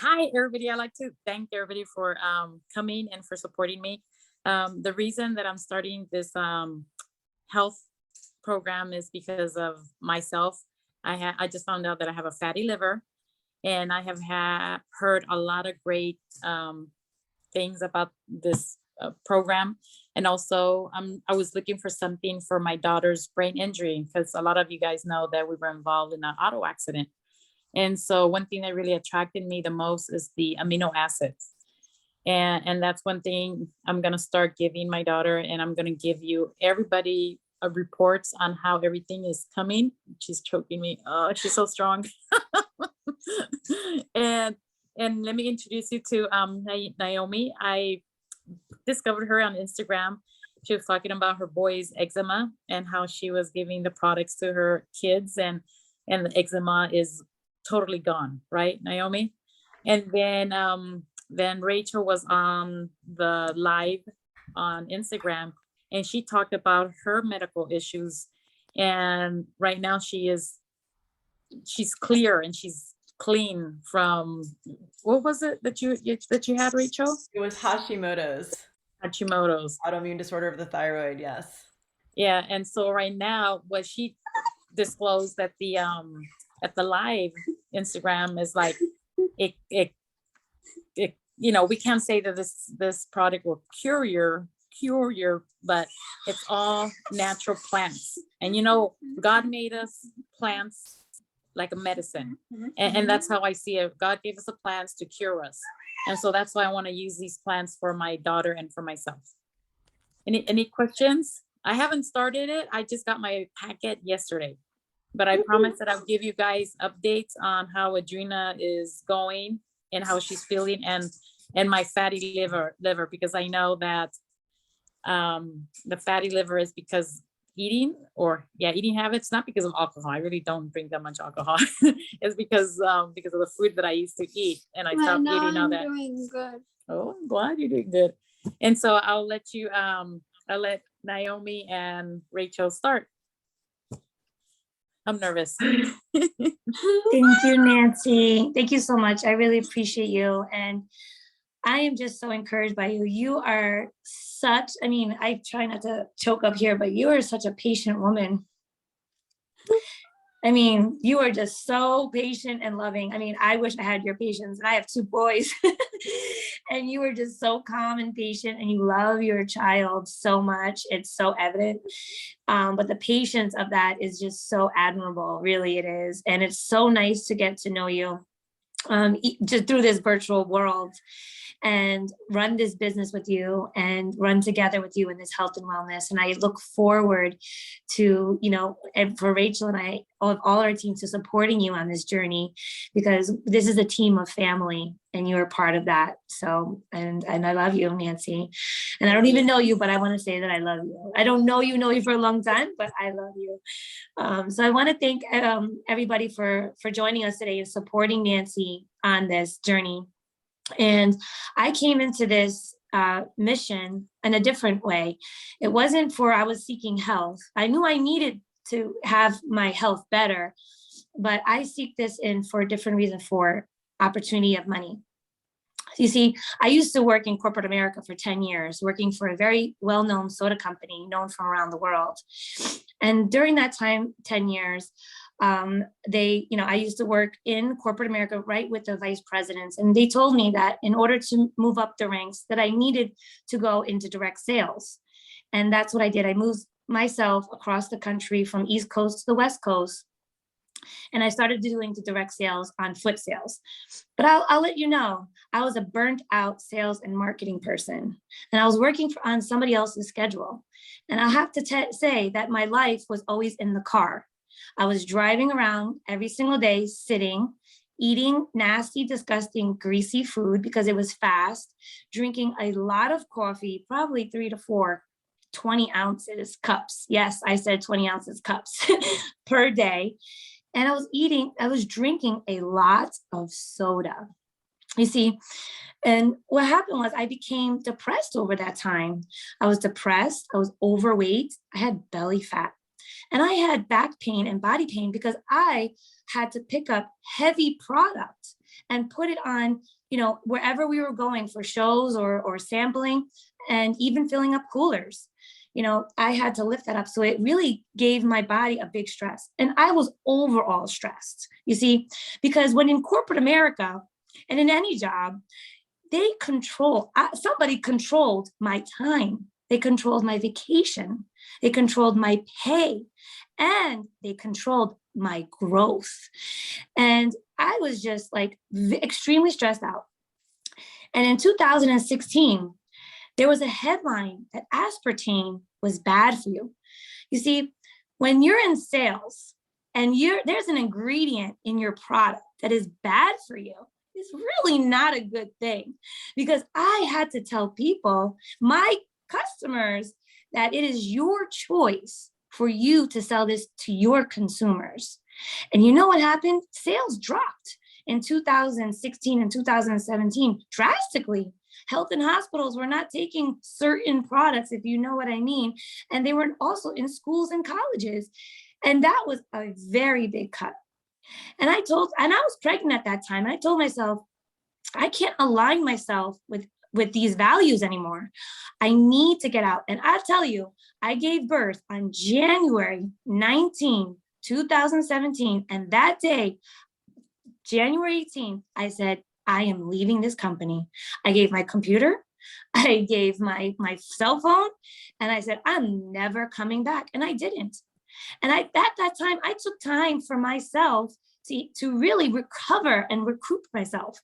Hi, everybody. I'd like to thank everybody for coming and for supporting me. The reason that I'm starting this health program is because of myself. I just found out that I have a fatty liver, and I have heard a lot of great things about this program. And also, I was looking for something for my daughter's brain injury because a lot of you guys know that we were involved in an auto accident. And so one thing that really attracted me the most is the amino acids. And that's one thing I'm going to start giving my daughter, and I'm going to give you everybody reports on how everything is coming. She's choking me. Oh, she's so strong. and and let me introduce you to Naomi. I discovered her on Instagram. She was talking about her boy's eczema and how she was giving the products to her kids, and the eczema is totally gone, right, Naomi? And then Rachel was on the live on Instagram, and she talked about her medical issues. And right now she's clear and she's clean from, what was it that you had, Rachel? It was Hashimoto's, Hashimoto's. autoimmune disorder of the thyroid. Yes. Yeah, and so right now, what she disclosed at the live Instagram is like, it we can't say that this product will cure your, but it's all natural plants. And God made us plants like a medicine. And that's how I see it. God gave us the plants to cure us. And so that's why I want to use these plants for my daughter and for myself. Any questions? I haven't started it. I just got my packet yesterday, but I promise that I'll give you guys updates on how Adrena is going and how she's feeling, and my fatty liver, because I know that the fatty liver is because eating habits, not because of alcohol. I really don't drink that much alcohol. It's because of the food that I used to eat, and I stopped eating all that. Doing good. Oh, I'm glad you're doing good. And so I'll let Naomi and Rachel start. I'm nervous. Thank you, Nancy. Thank you so much. I really appreciate you. And I am just so encouraged by you. You are I try not to choke up here, but you are such a patient woman. You are just so patient and loving. I wish I had your patience, and I have two boys. And you are just so calm and patient, and you love your child so much. It's so evident. But the patience of that is just so admirable. Really, it is. And it's so nice to get to know you just through this virtual world, and run this business with you and run together with you in this health and wellness. And I look forward to, and for Rachel and I, all our teams, to supporting you on this journey, because this is a team of family and you're a part of that. So, and I love you, Nancy. And I don't even know you, but I want to say that I love you. I don't know you for a long time, but I love you. So I want to thank everybody for joining us today and supporting Nancy on this journey. And I came into this mission in a different way. It wasn't I was seeking health. I knew I needed to have my health better, but I seek this in for a different reason, for opportunity of money. You see, I used to work in corporate America for 10 years, working for a very well-known soda company known from around the world. And during that time, 10 years, I used to work in corporate America right with the vice presidents. And they told me that in order to move up the ranks, that I needed to go into direct sales. And that's what I did. I moved myself across the country from East Coast to the West Coast. And I started doing the direct sales on foot sales. But I'll let you know, I was a burnt out sales and marketing person. And I was working on somebody else's schedule. And I have to say that my life was always in the car. I was driving around every single day, sitting, eating nasty, disgusting, greasy food because it was fast, drinking a lot of coffee, probably 3 to 4 20 ounces cups. Yes, I said 20 ounces cups per day. And I was drinking a lot of soda. You see, and what happened was I became depressed over that time. I was depressed. I was overweight. I had belly fat. And I had back pain and body pain because I had to pick up heavy product. and put it on, wherever we were going for shows or sampling, and even filling up coolers. I had to lift that up. So it really gave my body a big stress. And I was overall stressed, you see, because when in corporate America and in any job, somebody controlled my time. They controlled my vacation. They controlled my pay, and they controlled my growth. And I was just like extremely stressed out. And in 2016, there was a headline that aspartame was bad for you. You see, when you're in sales and there's an ingredient in your product that is bad for you, it's really not a good thing, because I had to tell people, my customers, that it is your choice for you to sell this to your consumers. And you know what happened? Sales dropped in 2016 and 2017 drastically. Health and hospitals were not taking certain products, if you know what I mean. And they were also in schools and colleges. And that was a very big cut. And I was pregnant at that time. And I told myself, I can't align myself with these values anymore. I need to get out. And I'll tell you, I gave birth on January 19, 2017. And that day, January 18th, I said, I am leaving this company. I gave my computer, I gave my cell phone, and I said, I'm never coming back. And I didn't. And at that time, I took time for myself to really recover and recruit myself.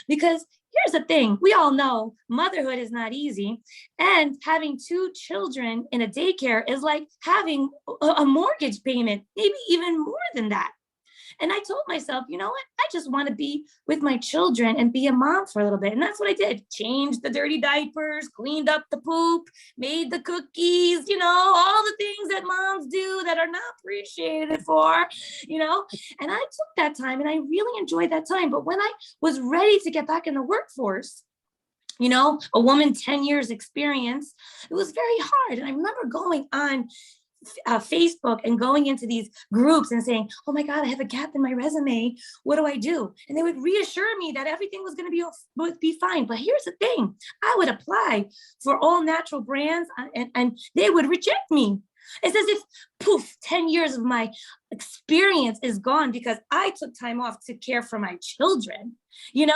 Because here's the thing, we all know motherhood is not easy. And having 2 children in a daycare is like having a mortgage payment, maybe even more than that. And I told myself, you know what? I just want to be with my children and be a mom for a little bit. And that's what I did. Changed the dirty diapers, cleaned up the poop, made the cookies, all the things that moms do that are not appreciated for, And I took that time and I really enjoyed that time. But when I was ready to get back in the workforce, a woman 10 years experience, it was very hard. And I remember going on Facebook and going into these groups and saying, oh my God, I have a gap in my resume. What do I do? And they would reassure me that everything was going to be fine. But here's the thing, I would apply for all natural brands and they would reject me. It's as if, poof, 10 years of my experience is gone because I took time off to care for my children, And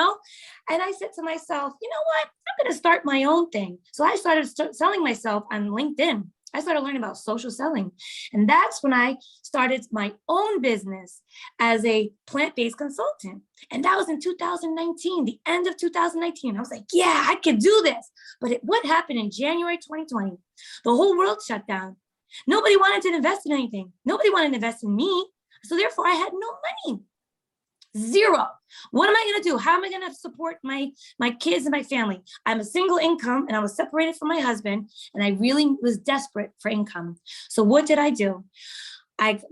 I said to myself, you know what? I'm going to start my own thing. So I started selling myself on LinkedIn. I started learning about social selling. And that's when I started my own business as a plant-based consultant. And that was in 2019, the end of 2019. I was like, yeah, I could do this. But what happened in January 2020? The whole world shut down. Nobody wanted to invest in anything. Nobody wanted to invest in me. So therefore, I had no money. Zero. What am I going to do? How am I going to support my kids and my family? I'm a single income and I was separated from my husband and I really was desperate for income. So what did I do?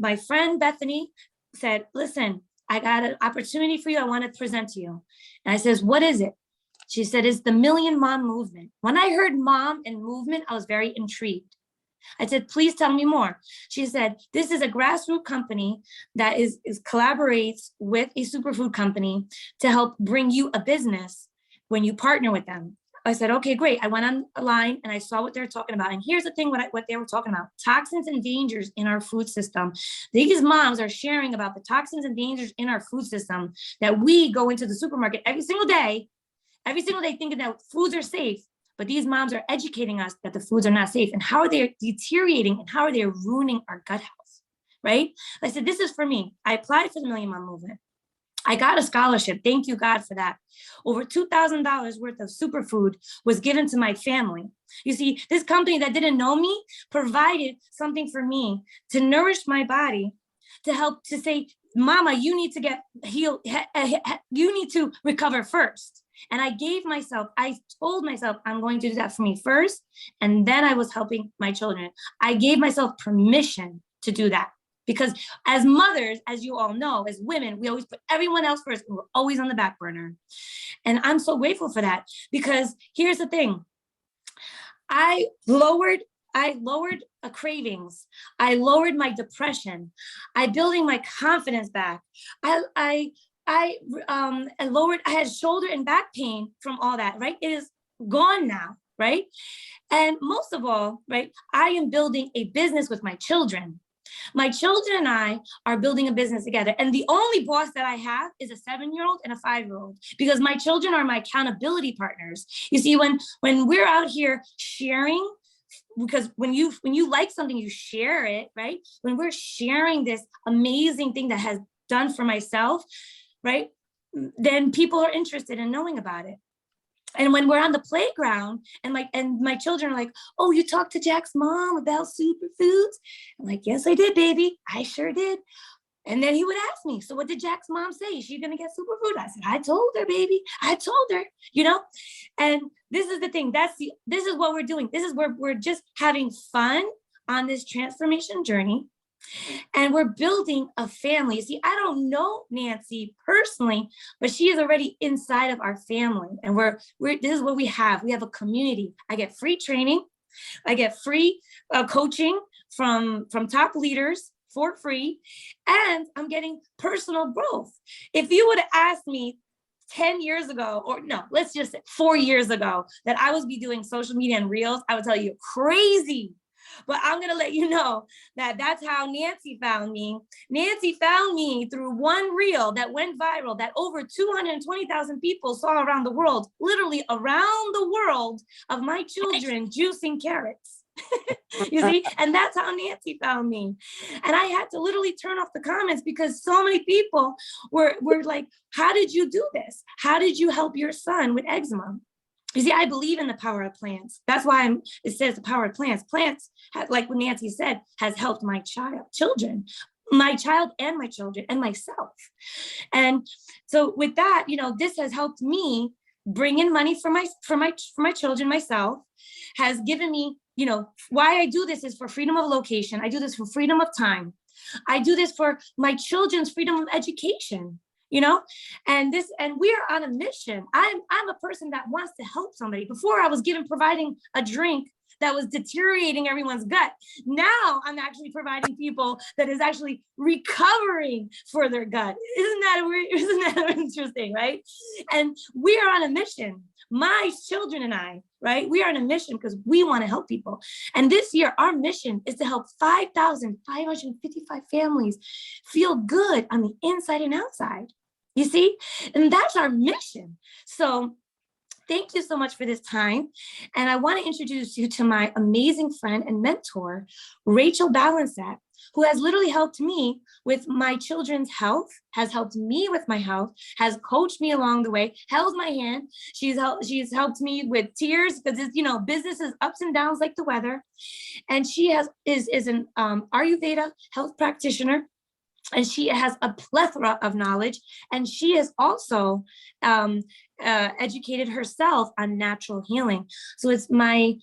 My friend Bethany said, listen, I got an opportunity for you. I want to present to you. And I says, what is it? She said, it's the Million Mom Movement. When I heard mom and movement, I was very intrigued. I said, please tell me more. She said, this is a grassroots company that collaborates with a superfood company to help bring you a business when you partner with them. I said, okay, great. I went online and I saw what they're talking about. And here's the thing, what they were talking about, toxins and dangers in our food system. These moms are sharing about the toxins and dangers in our food system that we go into the supermarket every single day thinking that foods are safe. But these moms are educating us that the foods are not safe and how are they deteriorating and how are they ruining our gut health, right? I said, this is for me. I applied for the Million Mom Movement. I got a scholarship. Thank you, God, for that. Over $2,000 worth of superfood was given to my family. You see, this company that didn't know me provided something for me to nourish my body, to help to say, Mama, you need to get healed. You need to recover first. And I told myself, I'm going to do that for me first. And then I was helping my children. I gave myself permission to do that. Because as mothers, as you all know, as women, we always put everyone else first. And we're always on the back burner. And I'm so grateful for that. Because here's the thing. I lowered cravings. I lowered my depression. I building my confidence back. I I lowered, I had shoulder and back pain from all that, right? It is gone now, right? And most of all, right, I am building a business with my children. My children and I are building a business together. And the only boss that I have is a 7-year-old and a 5-year-old, because my children are my accountability partners. You see, when we're out here sharing, because when you like something, you share it, right? When we're sharing this amazing thing that has done for myself, right? Then people are interested in knowing about it. And when we're on the playground and my children are like, oh, you talked to Jack's mom about superfoods? I'm like, yes, I did, baby. I sure did. And then he would ask me, so what did Jack's mom say? Is she going to get superfood? I said, I told her, baby. I told her, And this is the thing. This is what we're doing. This is where we're just having fun on this transformation journey. And we're building a family. See, I don't know Nancy personally, but she is already inside of our family. And this is what we have. We have a community. I get free training. I get free coaching from top leaders for free. And I'm getting personal growth. If you would have asked me 10 years ago, or no, let's just say 4 years ago, that I would be doing social media and reels, I would tell you crazy. But I'm going to let you know that that's how Nancy found me. Nancy found me through one reel that went viral that over 220,000 people saw around the world, literally around the world, of my children juicing carrots. You see? And that's how Nancy found me. And I had to literally turn off the comments because so many people were like, how did you do this? How did you help your son with eczema? You see, I believe in the power of plants. That's why it says the power of plants. Plants, like what Nancy said, has helped my children, my child and my children and myself. And so with that, this has helped me bring in money for my children, myself, has given me, why I do this is for freedom of location. I do this for freedom of time. I do this for my children's freedom of education. And we are on a mission. I'm a person that wants to help somebody. Before I was providing a drink that was deteriorating everyone's gut. Now I'm actually providing people that is actually recovering for their gut. Isn't that weird? Isn't that interesting, right? And we are on a mission. My children and I, right? We are on a mission because we want to help people. And this year, our mission is to help 5,555 families feel good on the inside and outside. You see? And that's our mission. So thank you so much for this time. And I want to introduce you to my amazing friend and mentor, Rachel Balancet, who has literally helped me with my children's health, has helped me with my health, has coached me along the way, held my hand. She's helped me with tears because business is ups and downs like the weather. And she is an Ayurveda health practitioner. And she has a plethora of knowledge, and she has also educated herself on natural healing. So it's my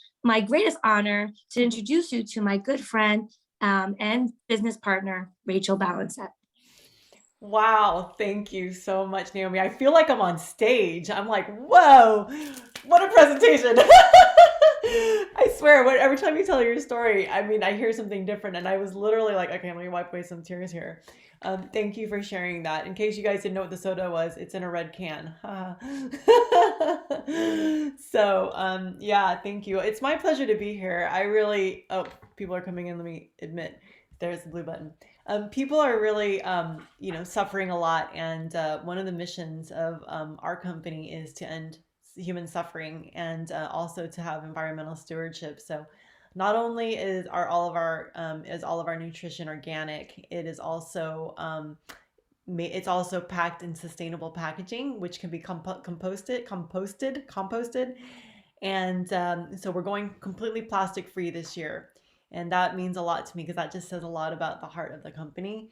greatest honor to introduce you to my good friend and business partner, Rachel Balancet. Wow, thank you so much, Naomi. I feel like I'm on stage. I'm like, whoa, what a presentation. I swear, every time you tell your story, I hear something different. And I was literally like, okay, let me wipe away some tears here. Thank you for sharing that. In case you guys didn't know what the soda was, it's in a red can. So, yeah, thank you. It's my pleasure to be here. People are coming in. Let me admit, there's the blue button. People are really, suffering a lot. And one of the missions of our company is to end human suffering and also to have environmental stewardship. So not only is all of our nutrition organic, it is also it's also packed in sustainable packaging, which can be composted. And so we're going completely plastic free this year. And that means a lot to me because that just says a lot about the heart of the company.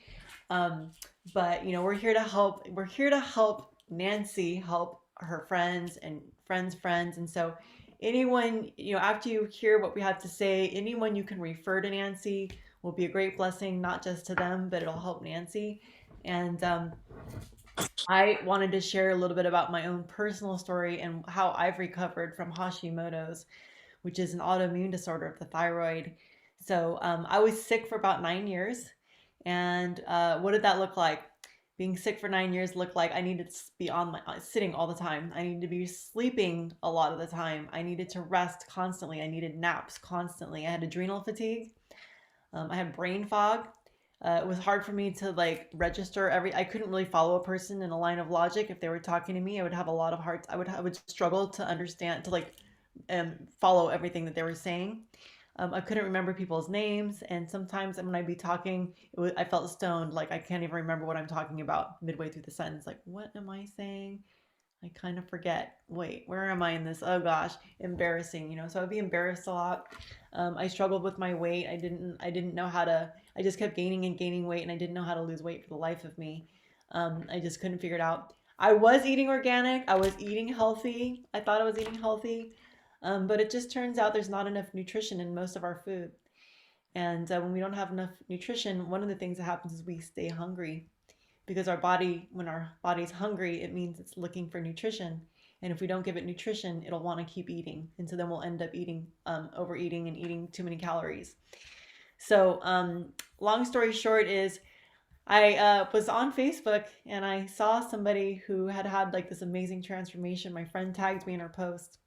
But we're here to help. We're here to help Nancy help her friends and friends. And so anyone, after you hear what we have to say, anyone you can refer to Nancy will be a great blessing, not just to them, but it'll help Nancy. And I wanted to share a little bit about my own personal story and how I've recovered from Hashimotos, which is an autoimmune disorder of the thyroid. So I was sick for about 9 years. And what did that look like? being sick for 9 years looked like I needed to be on my sitting all the time. I needed to be sleeping a lot of the time. I needed to rest constantly. I needed naps constantly. I had adrenal fatigue. I had brain fog. It was hard for me to like register I couldn't really follow a person in a line of logic. If they were talking to me, I would have a lot of I would struggle to understand, to like follow everything that they were saying. I couldn't remember people's names, and sometimes when I'd be talking, I felt stoned. Like I can't even remember what I'm talking about midway through the sentence. Like, what am I saying? I kind of forget. Wait, where am I in this? Oh gosh, embarrassing. So I'd be embarrassed a lot. I struggled with my weight. I didn't know how to. I just kept gaining and gaining weight, and I didn't know how to lose weight for the life of me. I just couldn't figure it out. I was eating organic. I was eating healthy. I thought I was eating healthy. But it just turns out there's not enough nutrition in most of our food. And when we don't have enough nutrition, one of the things that happens is we stay hungry, because when our body's hungry, it means it's looking for nutrition. And if we don't give it nutrition, it'll want to keep eating. And so then we'll end up overeating and eating too many calories. So long story short is I was on Facebook and I saw somebody who had like this amazing transformation. My friend tagged me in her post.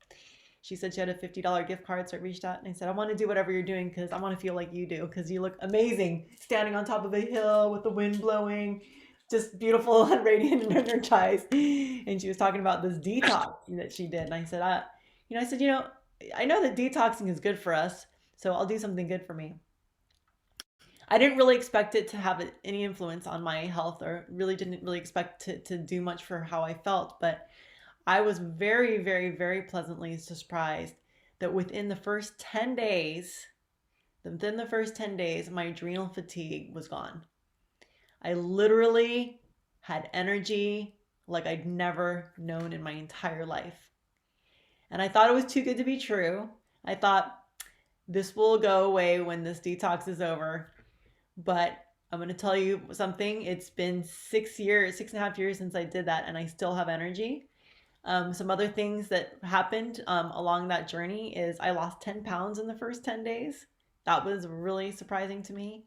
She said she had a $50 gift card, so I reached out and I said, I want to do whatever you're doing because I want to feel like you do, because you look amazing standing on top of a hill with the wind blowing, just beautiful and radiant and energized. And she was talking about this detox that she did. And I said, I know that detoxing is good for us, so I'll do something good for me. I didn't really expect it to have any influence on my health, or really didn't really expect to do much for how I felt, but I was very, very, very pleasantly surprised that within the first 10 days, my adrenal fatigue was gone. I literally had energy like I'd never known in my entire life. And I thought it was too good to be true. I thought this will go away when this detox is over. But I'm going to tell you something. It's been 6.5 years since I did that, and I still have energy. Some other things that happened along that journey is I lost 10 pounds in the first 10 days. That was really surprising to me.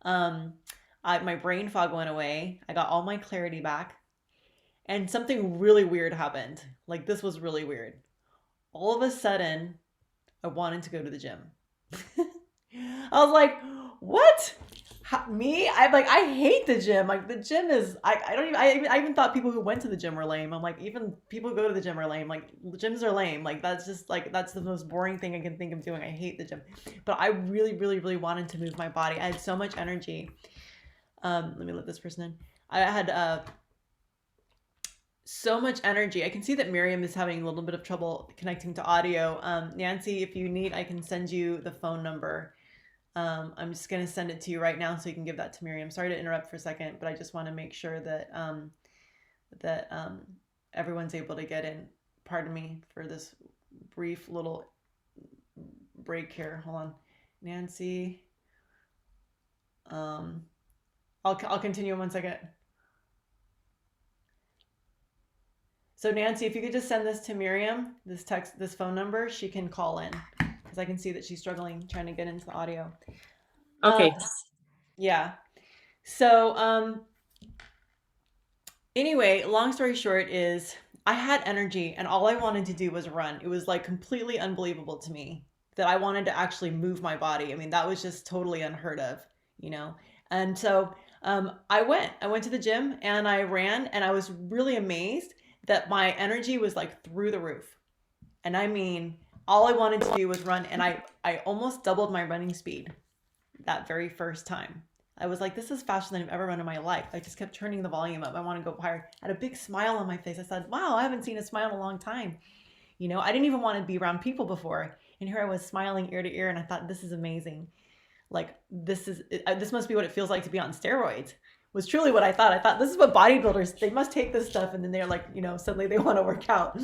My brain fog went away. I got all my clarity back. And something really weird happened. Like, this was really weird. All of a sudden, I wanted to go to the gym. I was like, what? Me? I hate the gym. Like, the gym is, I even thought people who went to the gym were lame. I'm like, even people who go to the gym are lame. Like, gyms are lame. Like, that's just like, that's the most boring thing I can think of doing. I hate the gym. But I really, really, really wanted to move my body. I had so much energy. Let me let this person in. I had so much energy. I can see that Miriam is having a little bit of trouble connecting to audio. Nancy, if you need, I can send you the phone number. I'm just going to send it to you right now so you can give that to Miriam. Sorry to interrupt for a second, but I just want to make sure that everyone's able to get in. Pardon me for this brief little break here. Hold on. Nancy. I'll continue in 1 second. So Nancy, if you could just send this to Miriam, this phone number, she can call in, because I can see that she's struggling trying to get into the audio. Okay. Yeah. So anyway, long story short is I had energy and all I wanted to do was run. It was like completely unbelievable to me that I wanted to actually move my body. I mean, that was just totally unheard of, And so I went to the gym and I ran, and I was really amazed that my energy was like through the roof. And I mean, all I wanted to do was run, and I almost doubled my running speed that very first time. I was like, this is faster than I've ever run in my life. I just kept turning the volume up. I want to go higher. I had a big smile on my face. I said, wow, I haven't seen a smile in a long time. I didn't even want to be around people before. And here I was smiling ear to ear, and I thought, this is amazing. Like, this must be what it feels like to be on steroids. Was truly what I thought. I thought, this is what bodybuilders, they must take this stuff, and then they're like, suddenly they want to work out.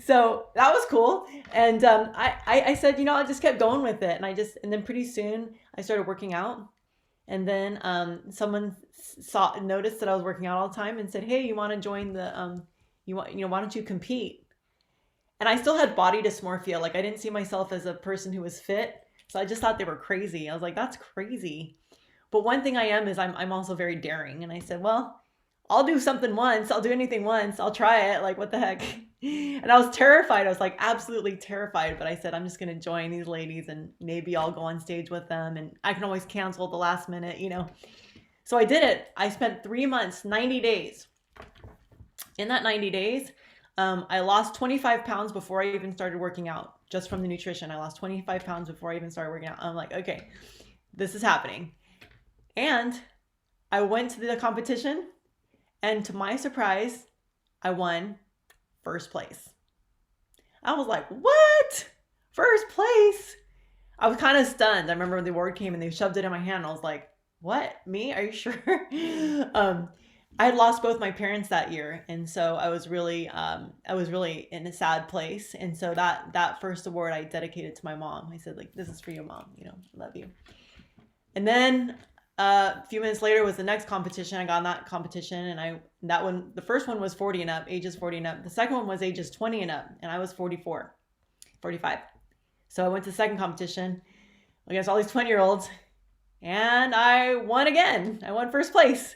So that was cool. And I said, I just kept going with it. And then pretty soon I started working out. And then someone noticed that I was working out all the time and said, hey, you want to join the, why don't you compete? And I still had body dysmorphia. Like, I didn't see myself as a person who was fit. So I just thought they were crazy. I was like, that's crazy. But one thing I am is I'm also very daring. And I said, well, I'll do something once. I'll do anything once. I'll try it. Like, what the heck? And I was terrified. I was like absolutely terrified. But I said, I'm just going to join these ladies and maybe I'll go on stage with them. And I can always cancel at the last minute, you know. So I did it. I spent 3 months, 90 days. In that 90 days, I lost 25 pounds before I even started working out. Just from the nutrition, I lost 25 pounds before I even started working out. I'm like, okay, this is happening. And I went to the competition. And to my surprise, I won first place. I was like, what? First place? I was kind of stunned. I remember when the award came and they shoved it in my hand. I was like, what? Me? Are you sure? I had lost both my parents that year. And so I was really in a sad place. And so that first award I dedicated to my mom. I said, like, this is for you, Mom. You know, I love you. And then a few minutes later was the next competition. I got in that competition, and the first one was 40 and up, ages 40 and up. The second one was ages 20 and up, and I was 45. So I went to the second competition against all these 20-year-olds, and I won again. I won first place.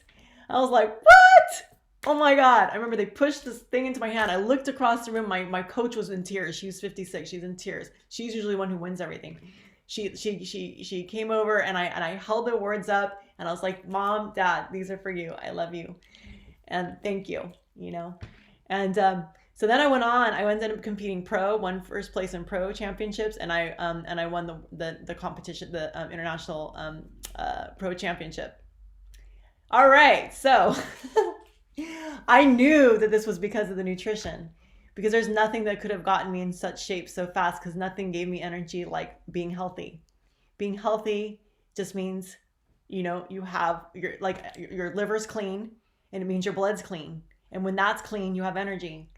I was like, what? Oh my God. I remember they pushed this thing into my hand. I looked across the room. My coach was in tears. She was 56. She's in tears. She's usually the one who wins everything. She came over and I held the awards up and I was like, Mom, Dad, these are for you. I love you. And thank you, you know? And so then I ended up competing pro, won first place in pro championships. And I won the competition, the international pro championship. All right. So I knew that this was because of the nutrition. Because there's nothing that could have gotten me in such shape so fast, because nothing gave me energy like being healthy. Being healthy just means, you know, you have your liver's clean, and it means your blood's clean. And when that's clean, you have energy.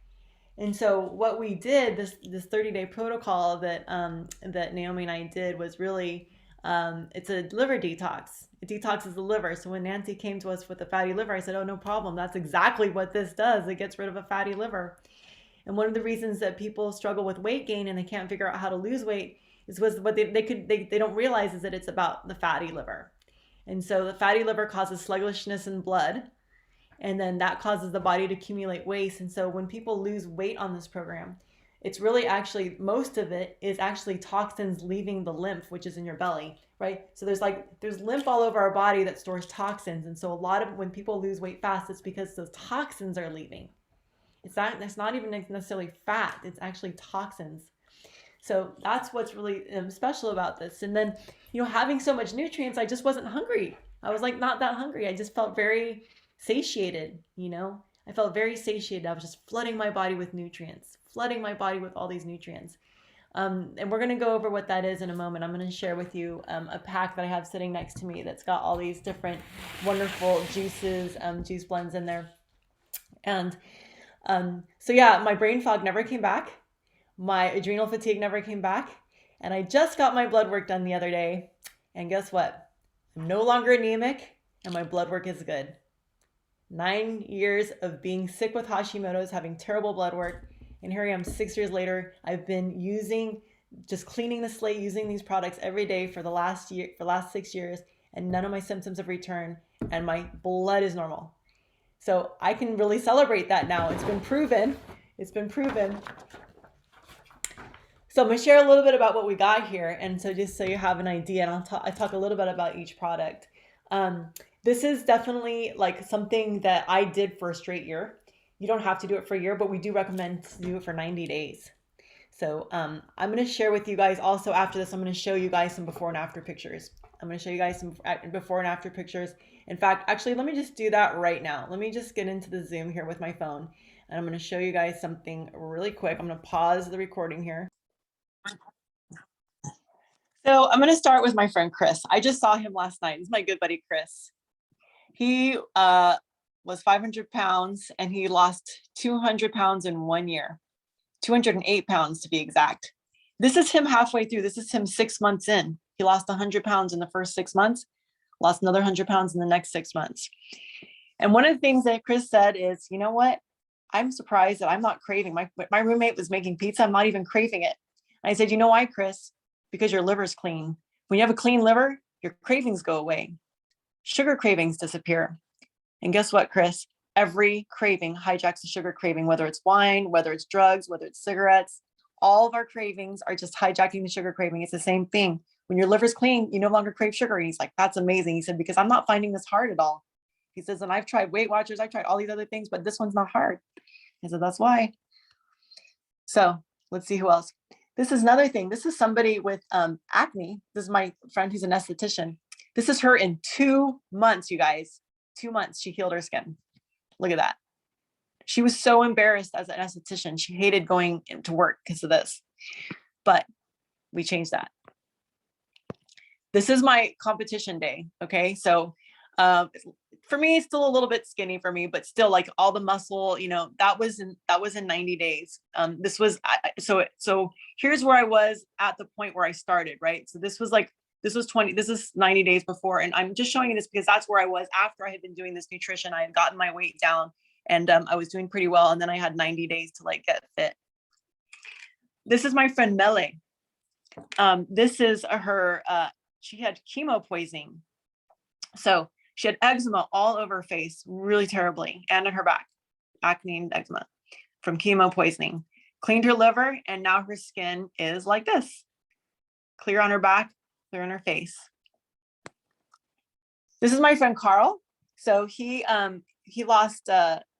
And so what we did, this 30-day protocol that Naomi and I did was really, it's a liver detox. It detoxes the liver. So when Nancy came to us with a fatty liver, I said, oh, no problem. That's exactly what this does. It gets rid of a fatty liver. And one of the reasons that people struggle with weight gain and they can't figure out how to lose weight is what they don't realize is that it's about the fatty liver. And so the fatty liver causes sluggishness in blood, and then that causes the body to accumulate waste. And so when people lose weight on this program, it's really actually, most of it is actually toxins leaving the lymph, which is in your belly, right? So there's lymph all over our body that stores toxins. And so when people lose weight fast, it's because those toxins are leaving. It's not even necessarily fat. It's actually toxins. So that's what's really special about this. And then, you know, having so much nutrients, I just wasn't hungry. I was like not that hungry. I just felt very satiated, you know. I felt very satiated. I was just flooding my body with nutrients, flooding my body with all these nutrients. And we're going to go over what that is in a moment. I'm going to share with you a pack that I have sitting next to me that's got all these different wonderful juices, juice blends in there. And so yeah, my brain fog never came back. My adrenal fatigue never came back. And I just got my blood work done the other day. And guess what? I'm no longer anemic and my blood work is good. 9 years of being sick with Hashimotos, having terrible blood work. And here I am 6 years later. I've been just cleaning the slate, using these products every day for the last 6 years. And none of my symptoms have returned. And my blood is normal. So I can really celebrate that now. It's been proven. So I'm going to share a little bit about what we got here. And so just so you have an idea, and I talk a little bit about each product. This is definitely like something that I did for a straight year. You don't have to do it for a year, but we do recommend to do it for 90 days. So I'm going to share with you guys also after this, I'm going to show you guys some before and after pictures. I'm going to show you guys some before and after pictures. In fact, actually, let me just do that right now. Let me just get into the Zoom here with my phone, and I'm going to show you guys something really quick. I'm going to pause the recording here. So I'm going to start with my friend Chris. I just saw him last night. This is my good buddy, Chris. He was 500 pounds, and he lost 200 pounds in 1 year, 208 pounds to be exact. This is him halfway through. This is him 6 months in. He lost 100 pounds in the first 6 months. Lost another 100 pounds in the next 6 months. And one of the things that Chris said is, you know what? I'm surprised that I'm not craving. My roommate was making pizza. I'm not even craving it. And I said, you know why, Chris? Because your liver's clean. When you have a clean liver, your cravings go away. Sugar cravings disappear. And guess what, Chris? every craving hijacks the sugar craving, whether it's wine, whether it's drugs, whether it's cigarettes. All of our cravings are just hijacking the sugar craving. It's the same thing. When your liver's clean, you no longer crave sugar. And he's like, that's amazing. He said, because I'm not finding this hard at all. He says, and I've tried Weight Watchers, I've tried all these other things, but this one's not hard. I said, that's why. So let's see who else. This is another thing. This is somebody with acne. This is my friend who's an esthetician. This is her in 2 months, you guys. 2 months, she healed her skin. Look at that. She was so embarrassed as an esthetician. She hated going into work because of this, but we changed that. This is my competition day. Okay. So for me, it's still a little bit skinny for me, but still like all the muscle, you know, that was in 90 days. This was, so here's where I was at the point where I started, right? So this was 90 days before. And I'm just showing you this because that's where I was after I had been doing this nutrition. I had gotten my weight down and I was doing pretty well. And then I had 90 days to like get fit. This is my friend Mele. This is her, she had chemo poisoning. So she had eczema all over her face, really terribly, and in her back, acne and eczema from chemo poisoning. Cleaned her liver, and now her skin is like this. Clear on her back, clear on her face. This is my friend Carl. So he lost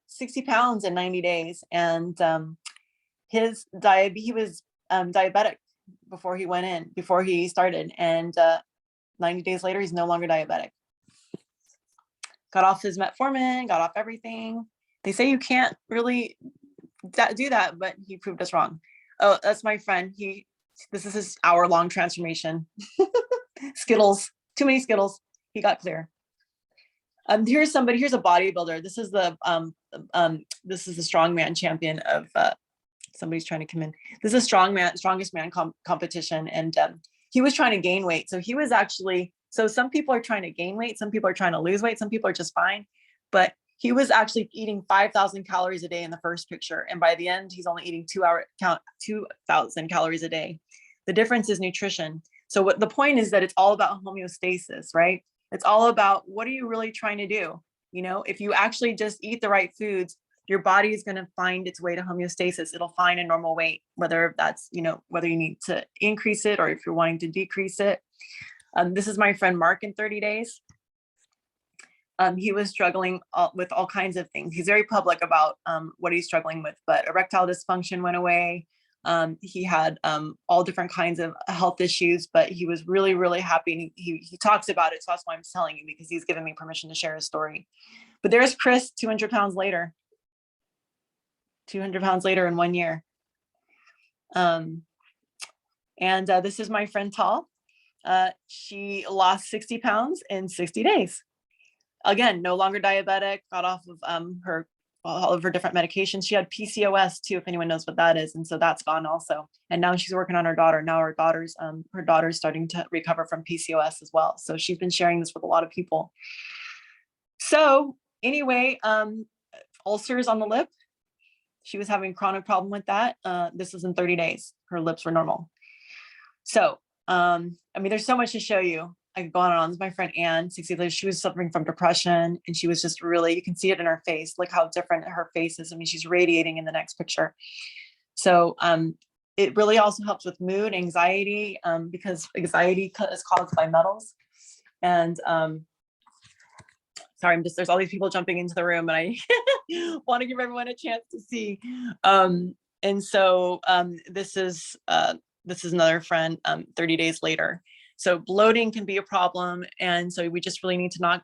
60 pounds in 90 days, and he was diabetic before he started, and 90 days later, he's no longer diabetic. Got off his metformin, got off everything. They say you can't really do that, but he proved us wrong. Oh, that's my friend. This is his hour-long transformation. Skittles, too many Skittles. He got clear. Here's a bodybuilder. This is the strongman champion of, somebody's trying to come in. This is strongest man competition. And he was trying to gain weight. So he was actually, so some people are trying to gain weight. Some people are trying to lose weight. Some people are just fine. But he was actually eating 5,000 calories a day in the first picture. And by the end, he's only eating 2,000 calories a day. The difference is nutrition. So what the point is that it's all about homeostasis, right? It's all about what are you really trying to do? You know, if you actually just eat the right foods, your body is going to find its way to homeostasis. It'll find a normal weight, whether that's, you know, whether you need to increase it or if you're wanting to decrease it. This is my friend Mark in 30 days. He was struggling with all kinds of things. He's very public about what he's struggling with, but erectile dysfunction went away. He had all different kinds of health issues, but he was really, really happy. And he talks about it. So that's why I'm telling you, because he's given me permission to share his story. But there's Chris, 200 pounds later. 200 pounds later in 1 year. This is my friend Tal. She lost 60 pounds in 60 days. Again, no longer diabetic, got off of all of her different medications. She had PCOS too, if anyone knows what that is. And so that's gone also. And now she's working on her daughter. Now her daughter's starting to recover from PCOS as well. So she's been sharing this with a lot of people. So anyway, ulcers on the lip. She was having a chronic problem with that. This was in 30 days. Her lips were normal. So, I mean, there's so much to show you. I could go on and on. This is my friend Anne, 60 days. She was suffering from depression and she was just really, you can see it in her face. Look how different her face is. I mean, she's radiating in the next picture. So it really also helps with mood, anxiety, because anxiety is caused by metals. And sorry, there's all these people jumping into the room and I want to give everyone a chance to see. And so this is another friend 30 days later. So bloating can be a problem. And so we just really need to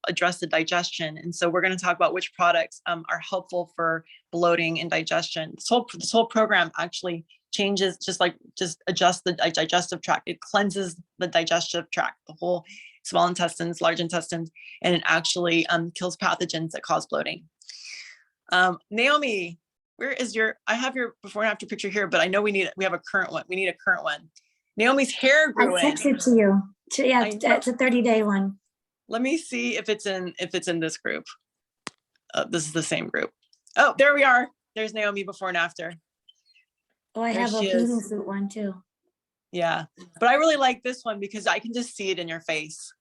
address the digestion. And so we're going to talk about which products are helpful for bloating and digestion. This whole program actually changes, just adjust the digestive tract. It cleanses the digestive tract, the whole small intestines, large intestines, and it actually kills pathogens that cause bloating. Naomi, where is I have your before and after picture here, but I know we have a current one. We need a current one. Naomi's hair grew in. I texted it to you. It's a 30-day one. Let me see if it's in this group. This is the same group. Oh, there we are. There's Naomi before and after. Oh, I have a bathing suit one too. Yeah, but I really like this one because I can just see it in your face.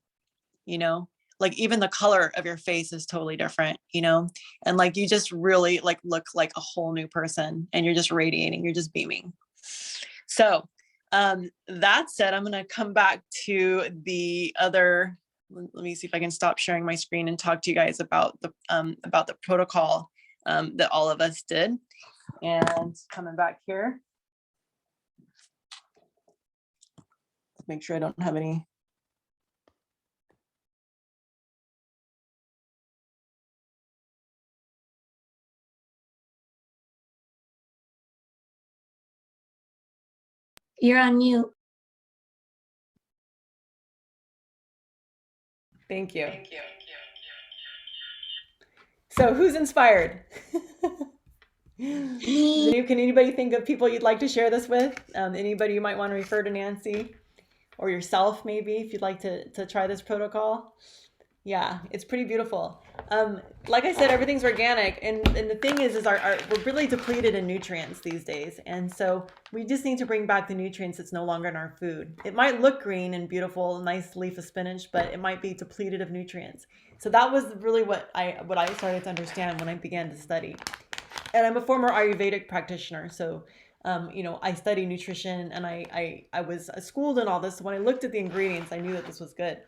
You know, like even the color of your face is totally different, you know, and like you just really like look like a whole new person, and you're just radiating, you're just beaming. So that said, I'm going to come back to the other. Let me see if I can stop sharing my screen and talk to you guys about the protocol that all of us did. And coming back here, make sure I don't have any. You're on mute. Thank you. So who's inspired? Me. Can anybody think of people you'd like to share this with? Anybody you might want to refer to Nancy or yourself, maybe, if you'd like to try this protocol? Yeah, it's pretty beautiful. Like I said, everything's organic. And the thing is we're really depleted in nutrients these days. And so we just need to bring back the nutrients that's no longer in our food. It might look green and beautiful, nice leaf of spinach, but it might be depleted of nutrients. So that was really what I started to understand when I began to study. And I'm a former Ayurvedic practitioner. So, I study nutrition, and I was schooled in all this. So when I looked at the ingredients, I knew that this was good.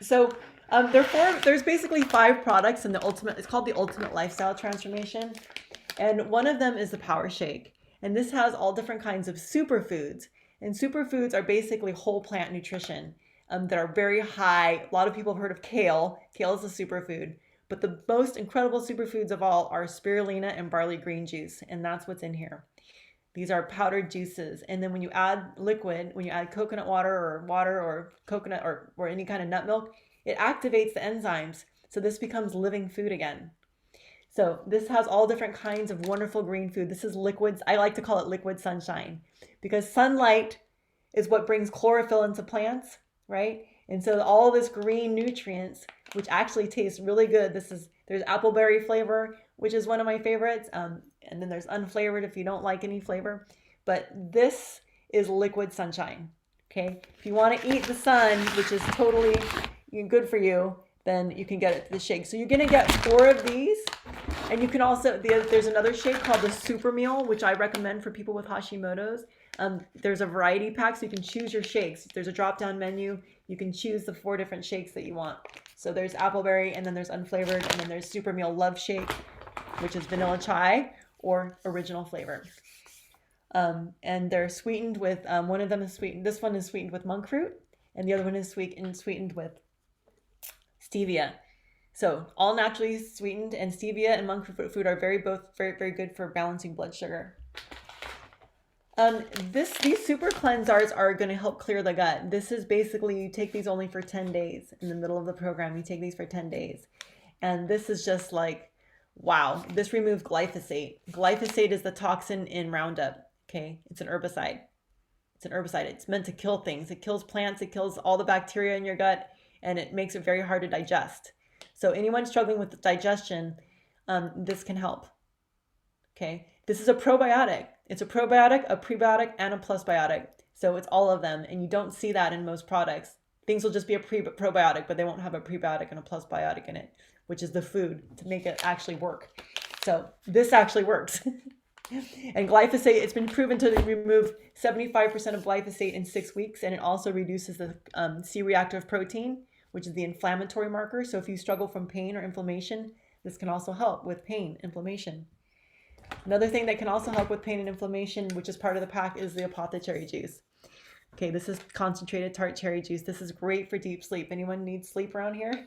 So there's basically 5 products in it's called the Ultimate Lifestyle Transformation. And one of them is the Power Shake. And this has all different kinds of superfoods. And superfoods are basically whole plant nutrition that are very high. A lot of people have heard of kale. Kale is a superfood. But the most incredible superfoods of all are spirulina and barley green juice. And that's what's in here. These are powdered juices. And then when you add liquid, when you add coconut water or coconut or any kind of nut milk, it activates the enzymes. So this becomes living food again. So this has all different kinds of wonderful green food. This is liquids. I like to call it liquid sunshine because sunlight is what brings chlorophyll into plants, right? And so all this green nutrients, which actually taste really good. There's appleberry flavor, which is one of my favorites. And then there's unflavored if you don't like any flavor. But this is liquid sunshine, okay? If you want to eat the sun, which is totally good for you, then you can get it to the shake. So you're going to get 4 of these. And you can also, there's another shake called the Super Meal, which I recommend for people with Hashimotos. There's a variety pack, so you can choose your shakes. There's a drop-down menu. You can choose the 4 different shakes that you want. So there's appleberry, and then there's unflavored, and then there's Super Meal Love Shake, which is vanilla chai or original flavor. And they're sweetened with, one of them is sweetened, this one is sweetened with monk fruit, and the other one is sweetened with stevia. So all naturally sweetened, and stevia and monk fruit are both very good for balancing blood sugar. These super cleansers are going to help clear the gut. This is basically, you take these only for 10 days. In the middle of the program, you take these for 10 days. And this is just like, wow, this removes glyphosate. Glyphosate is the toxin in Roundup, okay? It's an herbicide. It's meant to kill things. It kills plants, it kills all the bacteria in your gut, and it makes it very hard to digest. So anyone struggling with digestion, this can help, okay? This is a probiotic. It's a probiotic, a prebiotic, and a plusbiotic. So it's all of them, and you don't see that in most products. Things will just be a probiotic, but they won't have a prebiotic and a plusbiotic in it, which is the food to make it actually work. So this actually works. And glyphosate, it's been proven to remove 75% of glyphosate in 6 weeks, and it also reduces the C-reactive protein, which is the inflammatory marker. So if you struggle from pain or inflammation, this can also help with pain, inflammation. Another thing that can also help with pain and inflammation, which is part of the pack, is the apothecary juice. Okay, this is concentrated tart cherry juice. This is great for deep sleep. Anyone need sleep around here?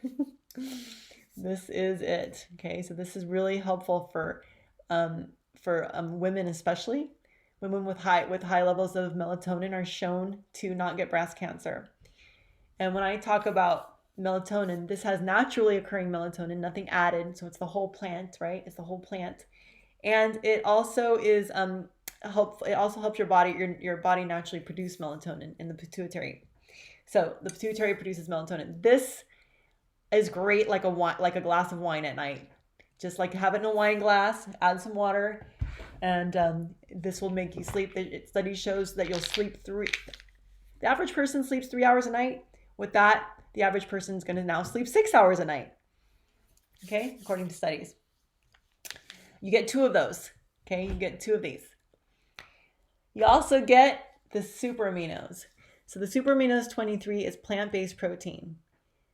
This is it. Okay, so this is really helpful for women, especially. Women with high levels of melatonin are shown to not get breast cancer. And when I talk about melatonin, this has naturally occurring melatonin, nothing added. So it's the whole plant, right? It's the whole plant. And it also is it also helps your body naturally produce melatonin in the pituitary. So the pituitary produces melatonin. This is great like a glass of wine at night. Just like have it in a wine glass, add some water, and this will make you sleep. The study shows that you'll sleep the average person sleeps 3 hours a night. With that, the average person is going to now sleep 6 hours a night. Okay, according to studies. You get 2 of those. Okay, you get 2 of these. You also get the super aminos. So the super aminos 23 is plant-based protein.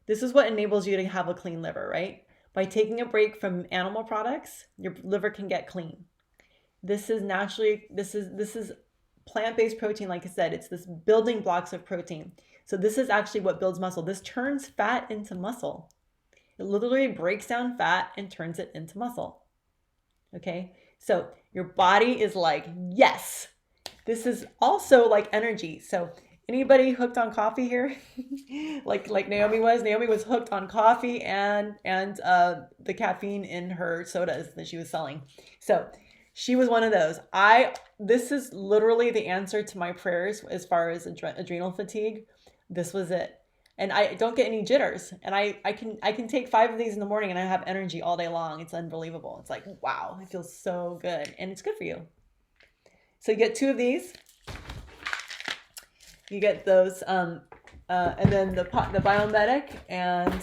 This is what enables you to have a clean liver, right? By taking a break from animal products, your liver can get clean. This is plant-based protein. Like I said, it's this building blocks of protein. So this is actually what builds muscle. This turns fat into muscle. It literally breaks down fat and turns it into muscle. Okay, so your body is like, yes. This is also like energy. So anybody hooked on coffee here? like Naomi was. Naomi was hooked on coffee and the caffeine in her sodas that she was selling. So she was one of those. This is literally the answer to my prayers as far as adrenal fatigue. This was it. And I don't get any jitters. And I can take 5 of these in the morning and I have energy all day long. It's unbelievable. It's like, wow, it feels so good. And it's good for you. So you get 2 of these. You get those, and then the Biomedic and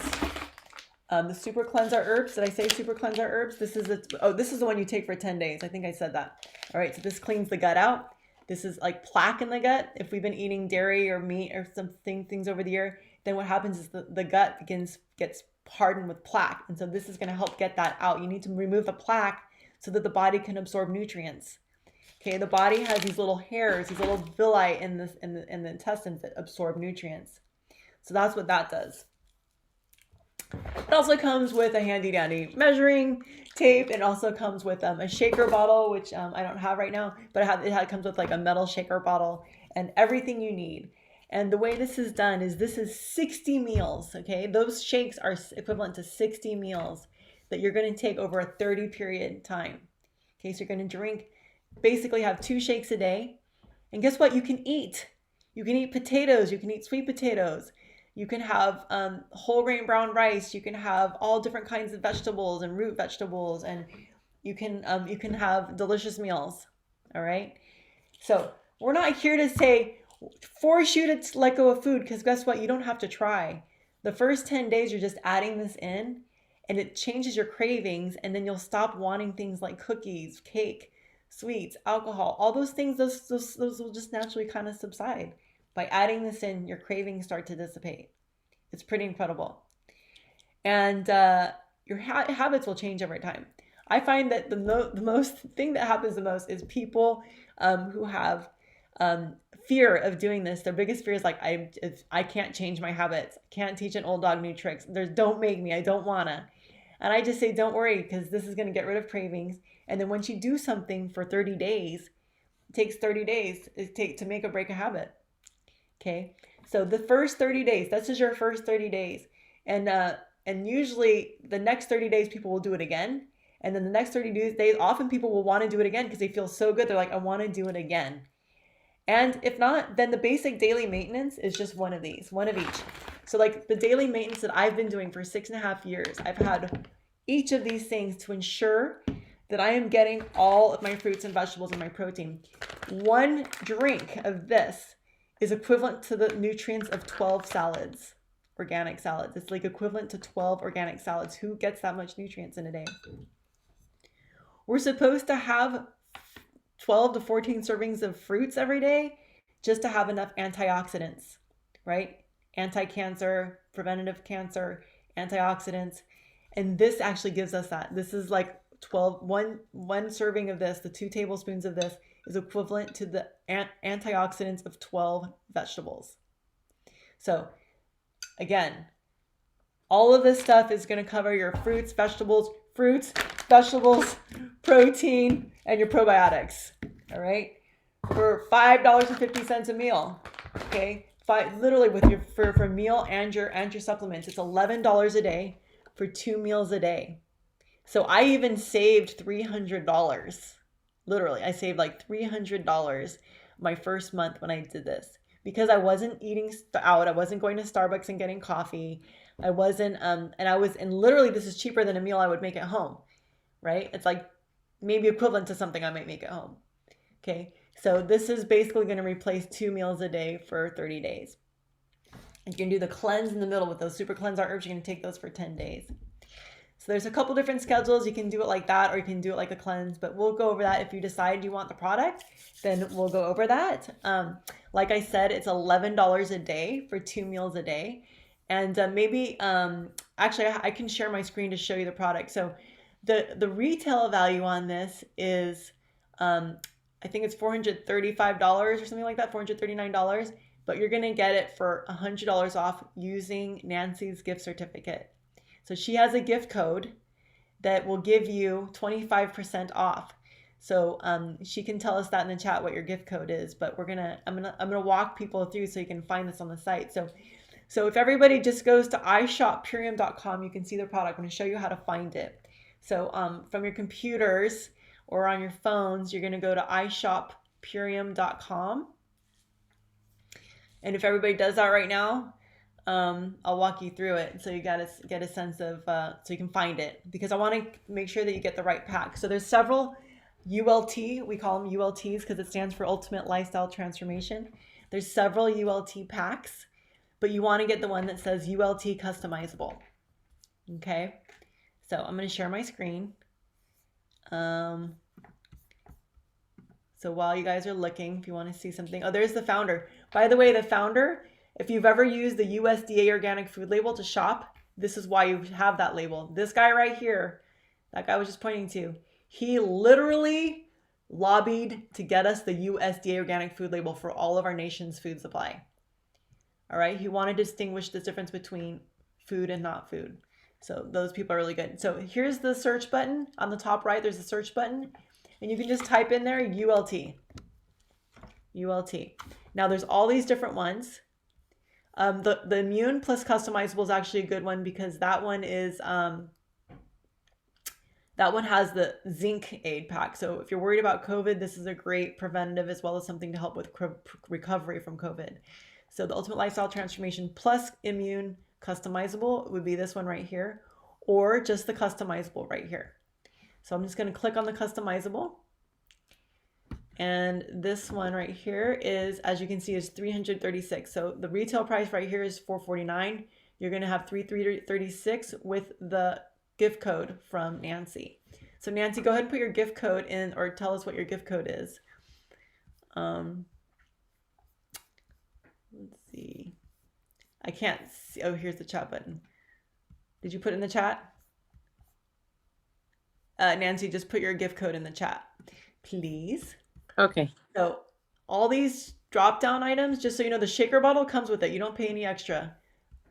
the Super Cleanser Herbs. Did I say Super Cleanser Herbs? This is the one you take for 10 days. I think I said that. All right, so this cleans the gut out. This is like plaque in the gut. If we've been eating dairy or meat or things over the year, then what happens is the gut gets hardened with plaque. And so this is going to help get that out. You need to remove the plaque so that the body can absorb nutrients. Okay, the body has these little hairs, these little villi in the intestines that absorb nutrients. So that's what that does. It also comes with a handy dandy measuring tape. It also comes with a shaker bottle, which I don't have right now, but it comes with like a metal shaker bottle and everything you need. And the way this is done is this is 60 meals, okay? Those shakes are equivalent to 60 meals that you're going to take over a 30 period time. Okay, so you're going to drink, basically have 2 shakes a day. And guess what? You can eat. You can eat potatoes. You can eat sweet potatoes. You can have whole grain brown rice. You can have all different kinds of vegetables and root vegetables, and you can have delicious meals. All right. So we're not here to say force you to let go of food, because guess what? You don't have to try. The first 10 days, you're just adding this in, and it changes your cravings, and then you'll stop wanting things like cookies, cake, sweets, alcohol, all those things. Those will just naturally kind of subside. By adding this in, your cravings start to dissipate. It's pretty incredible. And your habits will change over time. I find that the most thing that happens the most is people who have fear of doing this. Their biggest fear is like, I can't change my habits. I can't teach an old dog new tricks. Don't make me. I don't wanna. And I just say, don't worry, because this is going to get rid of cravings. And then once you do something for 30 days, it takes 30 days to make or break a habit. Okay, so the first 30 days, that's just your first 30 days. And usually the next 30 days, people will do it again. And then the next 30 days, often people will want to do it again because they feel so good. They're like, I want to do it again. And if not, then the basic daily maintenance is just one of each. So like the daily maintenance that I've been doing for 6.5 years, I've had each of these things to ensure that I am getting all of my fruits and vegetables and my protein. 1 drink of this is equivalent to the nutrients of 12 salads, organic salads. It's like equivalent to 12 organic salads. Who gets that much nutrients in a day? We're supposed to have 12 to 14 servings of fruits every day just to have enough antioxidants, right? Anti-cancer, preventative cancer, antioxidants. And this actually gives us that. This is like one serving of this, the 2 tablespoons of this is equivalent to the antioxidants of 12 vegetables. So again, all of this stuff is going to cover your fruits, vegetables, protein, and your probiotics. All right. For $5.50 a meal. Okay. Literally with for meal and your supplements, it's $11 a day for 2 meals a day. So I even saved $300. Literally, I saved like $300 my first month when I did this, because I wasn't eating out. I wasn't going to Starbucks and getting coffee. I wasn't, and literally this is cheaper than a meal I would make at home, right? It's like maybe equivalent to something I might make at home. Okay. So this is basically going to replace 2 meals a day for 30 days. You can do the cleanse in the middle with those super cleanse herbs. You're going to take those for 10 days. So there's a couple different schedules. You can do it like that, or you can do it like a cleanse, but we'll go over that. If you decide you want the product, then we'll go over that. Like I said, it's $11 a day for 2 meals a day. And actually I can share my screen to show you the product. So the retail value on this is, I think it's $435 or something like that, $439, but you're going to get it for $100 off using Nancy's gift certificate. So she has a gift code that will give you 25% off. So she can tell us that in the chat what your gift code is, but I'm gonna walk people through so you can find this on the site. So if everybody just goes to ishoppurium.com, you can see the product. I'm gonna show you how to find it. So from your computers or on your phones, you're gonna go to ishoppurium.com. And if everybody does that right now, I'll walk you through it so you get a sense of so you can find it, because I want to make sure that you get the right pack. So there's several ULT, we call them ULTs because it stands for Ultimate Lifestyle Transformation. There's several ULT packs, but you want to get the one that says ULT customizable. Okay, so I'm going to share my screen. So while you guys are looking, if you want to see something, oh, there's the founder. By the way, the founder, if you've ever used the USDA organic food label to shop, this is why you have that label. This guy right here, that guy I was just pointing to, he literally lobbied to get us the USDA organic food label for all of our nation's food supply. All right, he wanted to distinguish the difference between food and not food. So those people are really good. So here's the search button on the top right. There's a search button, and you can just type in there ULT. ULT. Now there's all these different ones. The immune plus customizable is actually a good one because that one is that one has the zinc aid pack. So if you're worried about COVID, this is a great preventative as well as something to help with recovery from COVID. So the Ultimate Lifestyle Transformation plus immune customizable would be this one right here, or just the customizable right here. So I'm just going to click on the customizable. And this one right here is, as you can see, is $336. So the retail price right here is $449. You're going to have $336 with the gift code from Nancy. So Nancy, go ahead and put your gift code in, or tell us what your gift code is. Let's see. I can't see. Oh, here's the chat button. Did you put it in the chat? Nancy, just put your gift code in the chat, please. Okay. So all these drop down items, just so you know, the shaker bottle comes with it. You don't pay any extra.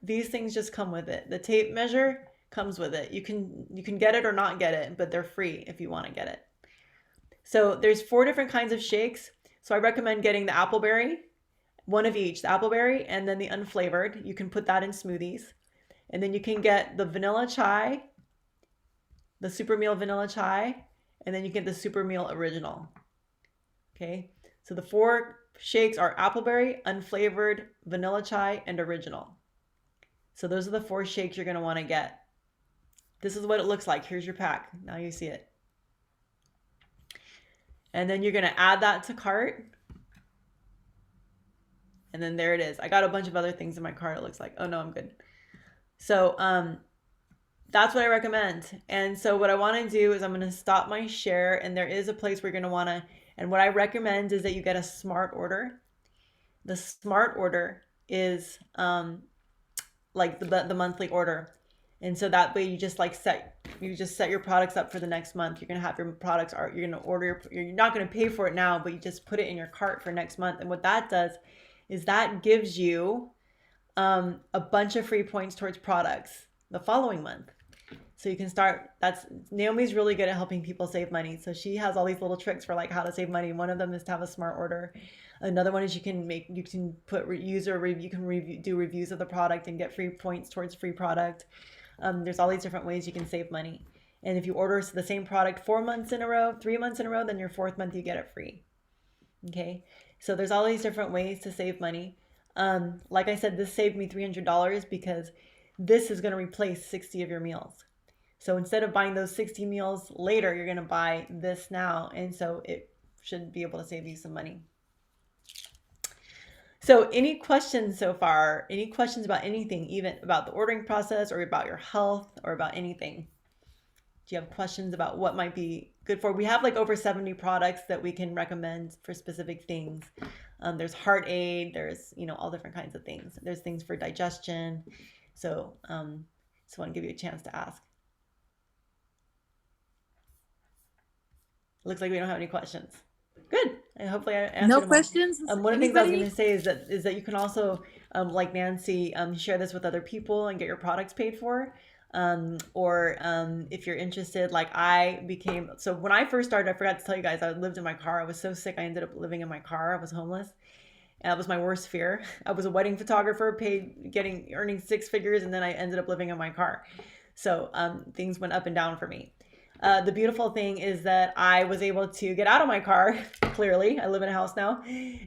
These things just come with it. The tape measure comes with it. You can get it or not get it, but they're free if you want to get it. So there's 4 different kinds of shakes. So I recommend getting the appleberry, one of each, the appleberry and then the unflavored. You can put that in smoothies. And then you can get the vanilla chai, the super meal vanilla chai, and then you get the super meal original. Okay, so the 4 shakes are appleberry, unflavored, vanilla chai, and original. So those are the 4 shakes you're going to want to get. This is what it looks like. Here's your pack. Now you see it. And then you're going to add that to cart. And then there it is. I got a bunch of other things in my cart, it looks like. Oh no, I'm good. So that's what I recommend. And so what I want to do is I'm going to stop my share, and there is a place where you're going to want to, and what I recommend is that you get a smart order. The smart order is like the monthly order. And so that way you just set your products up for the next month. You're going to have your products, you're going to order, you're not going to pay for it now, but you just put it in your cart for next month. And what that does is that gives you a bunch of free points towards products the following month. So you can start, Naomi's really good at helping people save money. So she has all these little tricks for how to save money. One of them is to have a smart order. Another one is you can do reviews of the product and get free points towards free product. There's all these different ways you can save money. And if you order the same product 4 months in a row, 3 months in a row, then your 4th month you get it free. Okay. So there's all these different ways to save money. Like I said, this saved me $300 because this is going to replace 60 of your meals. So instead of buying those 60 meals later, you're going to buy this now. And so it should be able to save you some money. So any questions so far? Any questions about anything, even about the ordering process or about your health or about anything? Do you have questions about what might be good for? We have like over 70 products that we can recommend for specific things. There's heart aid, there's, all different kinds of things. There's things for digestion. So just want to give you a chance to ask. Looks like we don't have any questions. Good. And hopefully I answered No them all. questions? One of the things I was Anybody? going to say is that you can also, like Nancy, share this with other people and get your products paid for. Or if you're interested, like so when I first started, I forgot to tell you guys, I lived in my car. I was so sick. I ended up living in my car. I was homeless. And that was my worst fear. I was a wedding photographer, earning 6 figures, and then I ended up living in my car. So things went up and down for me. The beautiful thing is that I was able to get out of my car. Clearly, I live in a house now,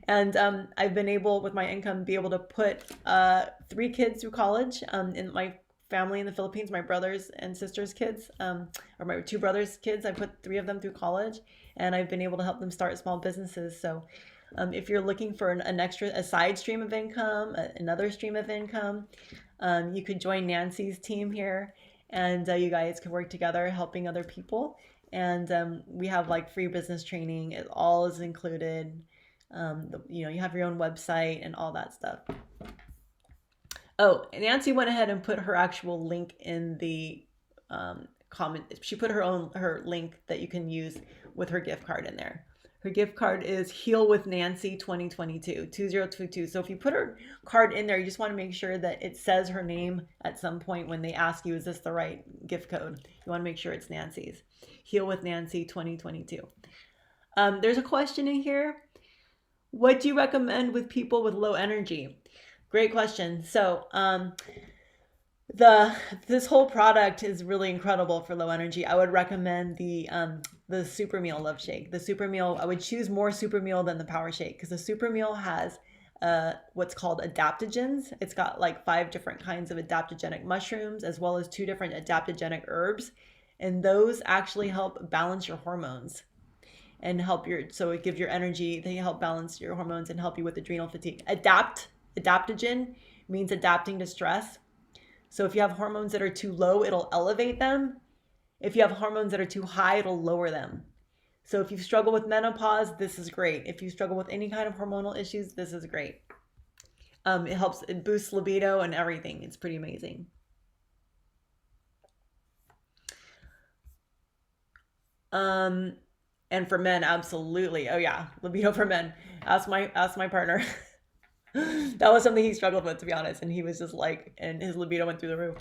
and I've been able, with my income, be able to put 3 kids through college. In my family in the Philippines, my brothers and sisters' kids, or my 2 brothers' kids, I put 3 of them through college, and I've been able to help them start small businesses. So if you're looking for a side stream of income, another stream of income, you could join Nancy's team here, and you guys could work together helping other people. And we have like free business training. It all is included. You have your own website and all that stuff. Oh, Nancy went ahead and put her actual link in the comment. She put her link that you can use with her gift card in there. Her gift card is Heal with Nancy 2022 2022. So if you put her card in there, you just want to make sure that it says her name at some point when they ask you, is this the right gift code? You want to make sure it's Nancy's. Heal with Nancy 2022. There's a question in here. What do you recommend with people with low energy? Great question. So this whole product is really incredible for low energy. I would recommend the Super Meal Love Shake. The Super Meal, I would choose more Super Meal than the Power Shake, because the Super Meal has what's called adaptogens. It's got like 5 different kinds of adaptogenic mushrooms, as well as 2 different adaptogenic herbs, and those actually help balance your hormones and so it gives your energy. They help balance your hormones and help you with adrenal fatigue. Adaptogen means adapting to stress. So if you have hormones that are too low, it'll elevate them. If you have hormones that are too high, it'll lower them. So if you struggle with menopause, this is great. If you struggle with any kind of hormonal issues, this is great. It boosts libido and everything. It's pretty amazing. And for men, absolutely. Oh yeah, libido for men. Ask my partner. That was something he struggled with, to be honest, and he was just like, and his libido went through the roof.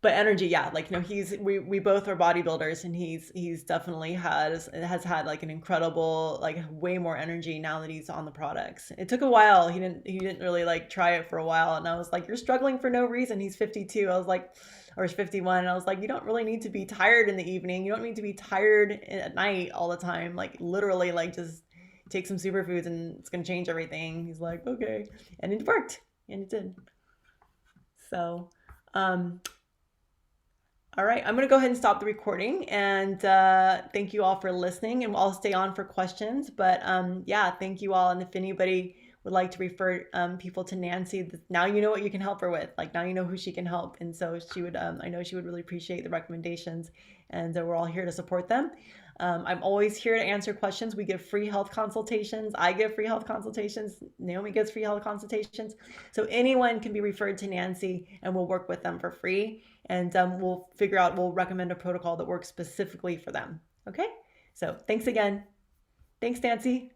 But energy, yeah, like, we both are bodybuilders, and he's definitely has had like an incredible, like, way more energy now that he's on the products. It took a while. He didn't really like try it for a while, and I was like, you're struggling for no reason. He's 52. I was like, or 51, and I was like, you don't really need to be tired in the evening. You don't need to be tired at night all the time. Like, literally, like, just take some superfoods and it's going to change everything. He's like, okay. And it worked, and it did. So, all right, I'm going to go ahead and stop the recording, and thank you all for listening, and I'll stay on for questions. But yeah, thank you all. And if anybody would like to refer people to Nancy, now you know what you can help her with. Like, now you know who she can help. And so she would, I know she would really appreciate the recommendations, and we're all here to support them. I'm always here to answer questions. We give free health consultations. I give free health consultations. Naomi gives free health consultations. So anyone can be referred to Nancy, and we'll work with them for free. And we'll recommend a protocol that works specifically for them. Okay? So thanks again. Thanks, Nancy.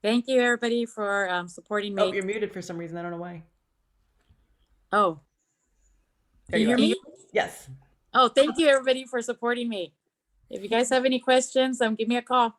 Thank you, everybody, for supporting me. Oh, you're muted for some reason. I don't know why. Oh, There can you hear me? Yes. Oh, thank you, everybody, for supporting me. If you guys have any questions, give me a call.